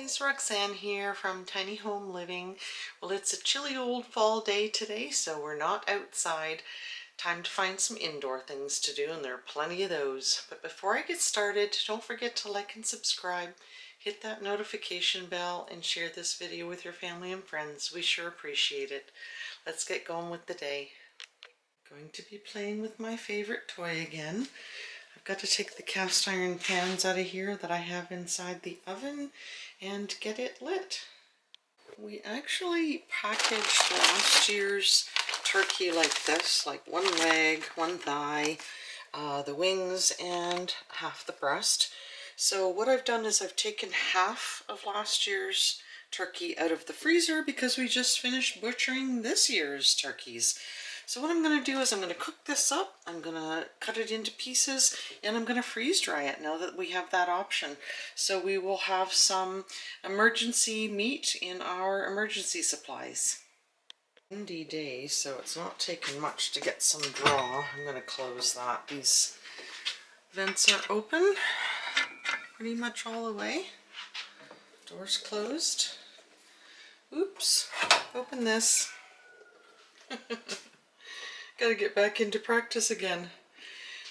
guys, Roxanne here from Tiny Home Living. Well, it's a chilly old fall day today, so we're not outside. Time to find some indoor things to do, and there are plenty of those. But before I get started, don't forget to like and subscribe, hit that notification bell, and share this video with your family and friends. We sure appreciate it. Let's get going with the day. I'm going to be playing with my favorite toy again. I've got to take the cast iron pans out of here that I have inside the oven and get it lit. We actually packaged last year's turkey like this, like one leg, one thigh, the wings, and half the breast. So what I've done is I've taken half of last year's turkey out of the freezer because we just finished butchering this year's turkeys. So what I'm going to do is I'm going to cook this up, I'm going to cut it into pieces, and I'm going to freeze dry it now that we have that option. So we will have some emergency meat in our emergency supplies. Windy day, so it's not taking much to get some draw. I'm going to close that. These vents are open pretty much all the way. Door's closed. Oops, open this. Gotta get back into practice again.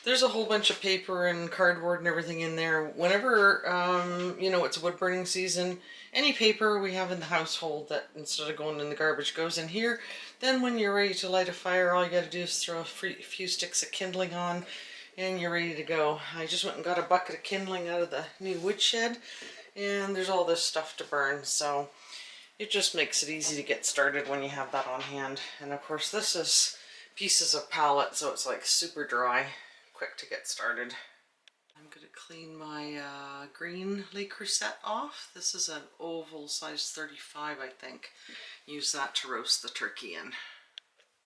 There's a whole bunch of paper and cardboard and everything in there. Whenever, you know, it's wood burning season, any paper we have in the household that instead of going in the garbage goes in here. Then when you're ready to light a fire, all you gotta do is throw a few sticks of kindling on and you're ready to go. I just went and got a bucket of kindling out of the new woodshed, and there's all this stuff to burn, so it just makes it easy to get started when you have that on hand. And of course this is pieces of pallet, so it's like super dry, quick to get started. I'm going to clean my green Le Creuset off. This is an oval size 35, I think. Use that to roast the turkey in.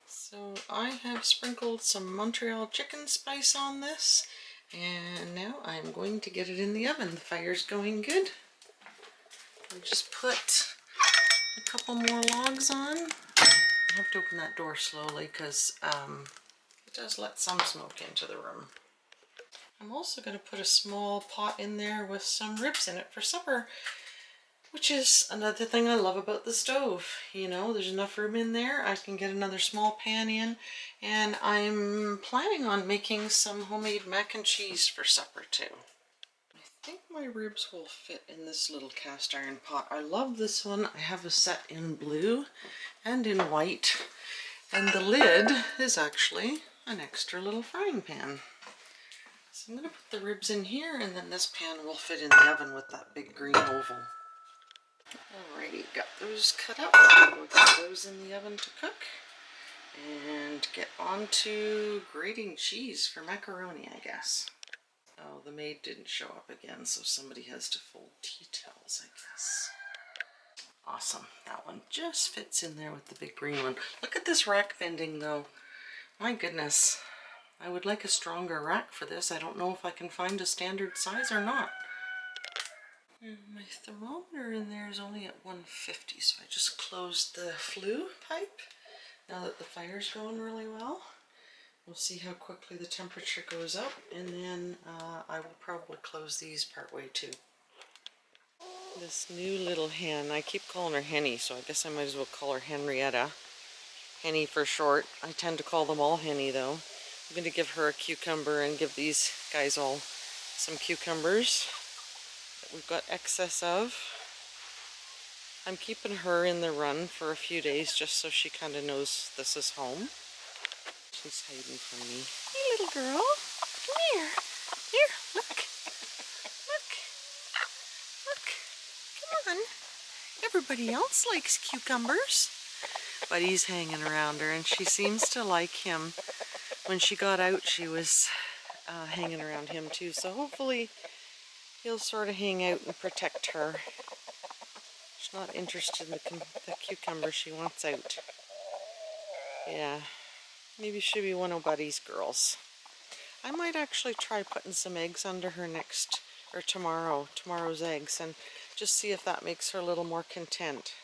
So I have sprinkled some Montreal chicken spice on this, and now I'm going to get it in the oven. The fire's going good. I'll just put a couple more logs on. I have to open that door slowly because it does let some smoke into the room. I'm also going to put a small pot in there with some ribs in it for supper, which is another thing I love about the stove. You know, there's enough room in there. I can get another small pan in, and I'm planning on making some homemade mac and cheese for supper too. I think my ribs will fit in this little cast iron pot. I love this one. I have a set in blue and in white, and the lid is actually an extra little frying pan. So I'm going to put the ribs in here, and then this pan will fit in the oven with that big green oval. Alrighty, got those cut up. We'll get those in the oven to cook and get on to grating cheese for macaroni, I guess. Oh, the maid didn't show up again, so somebody has to fold tea towels, I guess. Awesome. That one just fits in there with the big green one. Look at this rack bending though. My goodness. I would like a stronger rack for this. I don't know if I can find a standard size or not. And my thermometer in there is only at 150, so I just closed the flue pipe. Now that the fire's going really well, we'll see how quickly the temperature goes up, and then I will probably close these partway too. This new little hen, I keep calling her Henny, so I guess I might as well call her Henrietta. Henny for short. I tend to call them all Henny though. I'm going to give her a cucumber and give these guys all some cucumbers that we've got excess of. I'm keeping her in the run for a few days just so she kind of knows this is home. She's hiding from me. Hey little girl, come here. Here, look. Look. Look. Come on. Everybody else likes cucumbers. But he's hanging around her, and she seems to like him. When she got out, she was hanging around him too, so hopefully he'll sort of hang out and protect her. She's not interested in the cucumber, she wants out. Yeah, maybe she'll be one of Buddy's girls. I might actually try putting some eggs under her tomorrow's eggs, and just see if that makes her a little more content.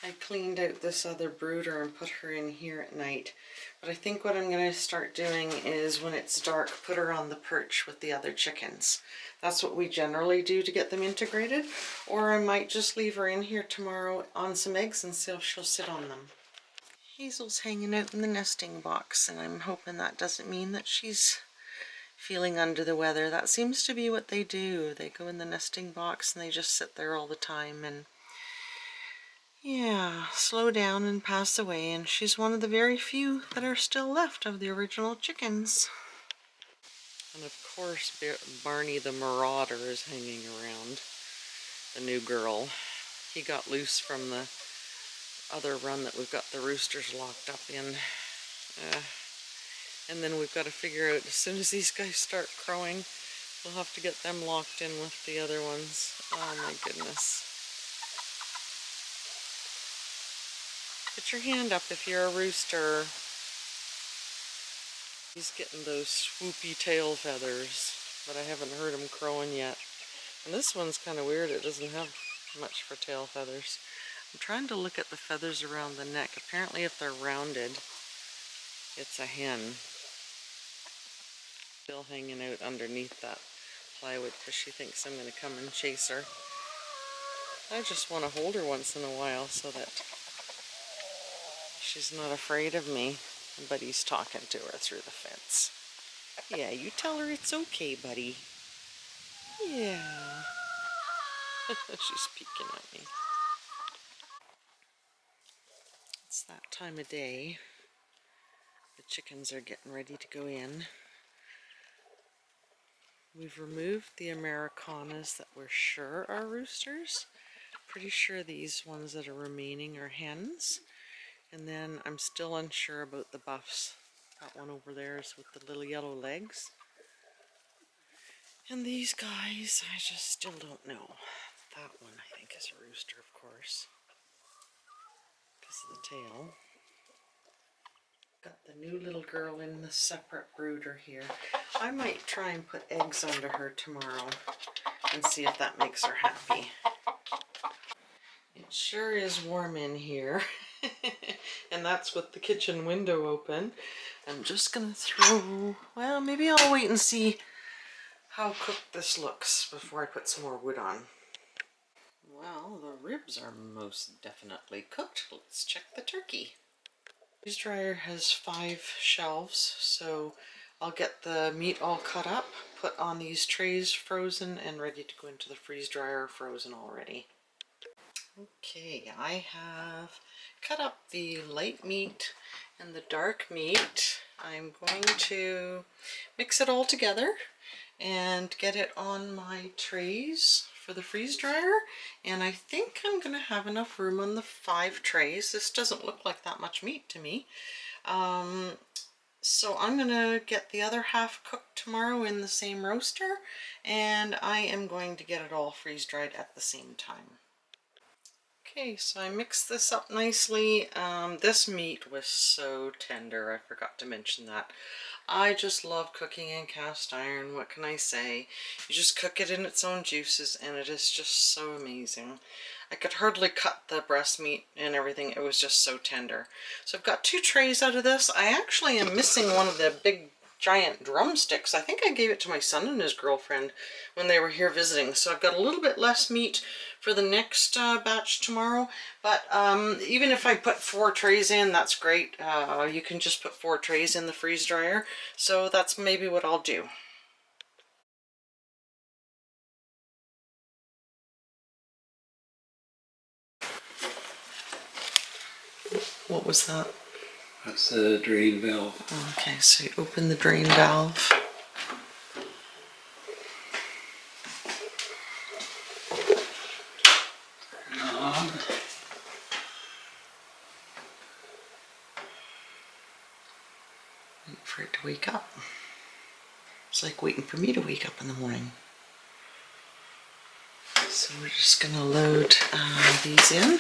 I cleaned out this other brooder and put her in here at night. But I think what I'm going to start doing is when it's dark, put her on the perch with the other chickens. That's what we generally do to get them integrated. Or I might just leave her in here tomorrow on some eggs and see if she'll sit on them. Hazel's hanging out in the nesting box, and I'm hoping that doesn't mean that she's feeling under the weather. That seems to be what they do. They go in the nesting box and they just sit there all the time and yeah, slow down and pass away, and she's one of the very few that are still left of the original chickens. And of course Barney the Marauder is hanging around, the new girl. He got loose from the other run that we've got the roosters locked up in. And then we've got to figure out, as soon as these guys start crowing, we'll have to get them locked in with the other ones. Oh my goodness. Put your hand up if you're a rooster. He's getting those swoopy tail feathers, but I haven't heard him crowing yet. And this one's kind of weird. It doesn't have much for tail feathers. I'm trying to look at the feathers around the neck. Apparently if they're rounded, it's a hen. Still hanging out underneath that plywood because she thinks I'm going to come and chase her. I just want to hold her once in a while so that she's not afraid of me. But he's talking to her through the fence. Yeah, you tell her it's okay, buddy. Yeah. She's peeking at me. It's that time of day. The chickens are getting ready to go in. We've removed the Americanas that we're sure are roosters. Pretty sure these ones that are remaining are hens. And then I'm still unsure about the buffs. That one over there is with the little yellow legs. And these guys, I just still don't know. That one I think is a rooster, of course, because of the tail. Got the new little girl in the separate brooder here. I might try and put eggs under her tomorrow and see if that makes her happy. It sure is warm in here. And that's with the kitchen window open. I'm just gonna throw, well, maybe I'll wait and see how cooked this looks before I put some more wood on. Well, the ribs are most definitely cooked. Let's check the turkey. Freeze dryer has 5 shelves, so I'll get the meat all cut up, put on these trays frozen and ready to go into the freeze dryer frozen already. Okay, I have cut up the light meat and the dark meat. I'm going to mix it all together and get it on my trays for the freeze dryer, and I think I'm gonna have enough room on the 5 trays. This doesn't look like that much meat to me. So I'm gonna get the other half cooked tomorrow in the same roaster, and I am going to get it all freeze dried at the same time. Okay, so I mixed this up nicely. This meat was so tender, I forgot to mention that. I just love cooking in cast iron, what can I say? You just cook it in its own juices and it is just so amazing. I could hardly cut the breast meat and everything, it was just so tender. So I've got 2 trays out of this. I actually am missing one of the big giant drumsticks. I think I gave it to my son and his girlfriend when they were here visiting. So I've got a little bit less meat for the next batch tomorrow. But even if I put 4 trays in, that's great. You can just put 4 trays in the freeze dryer. So that's maybe what I'll do. What was that? That's the drain valve. Okay, so you open the drain valve. Wait for it to wake up. It's like waiting for me to wake up in the morning. So we're just going to load these in.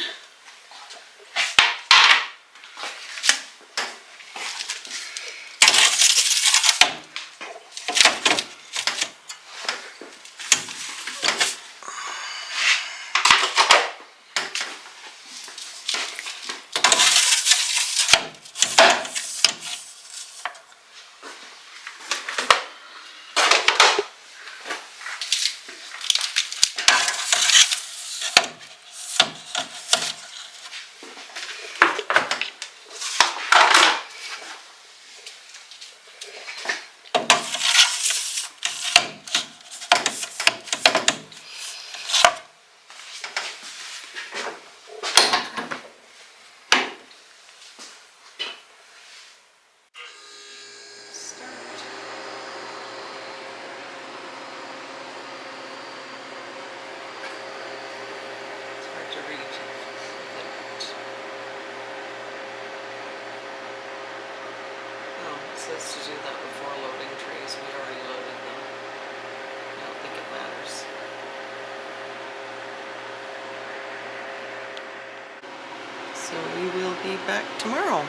says to do that before loading trays. We already loaded them. I don't think it matters. So we will be back tomorrow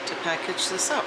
to package this up.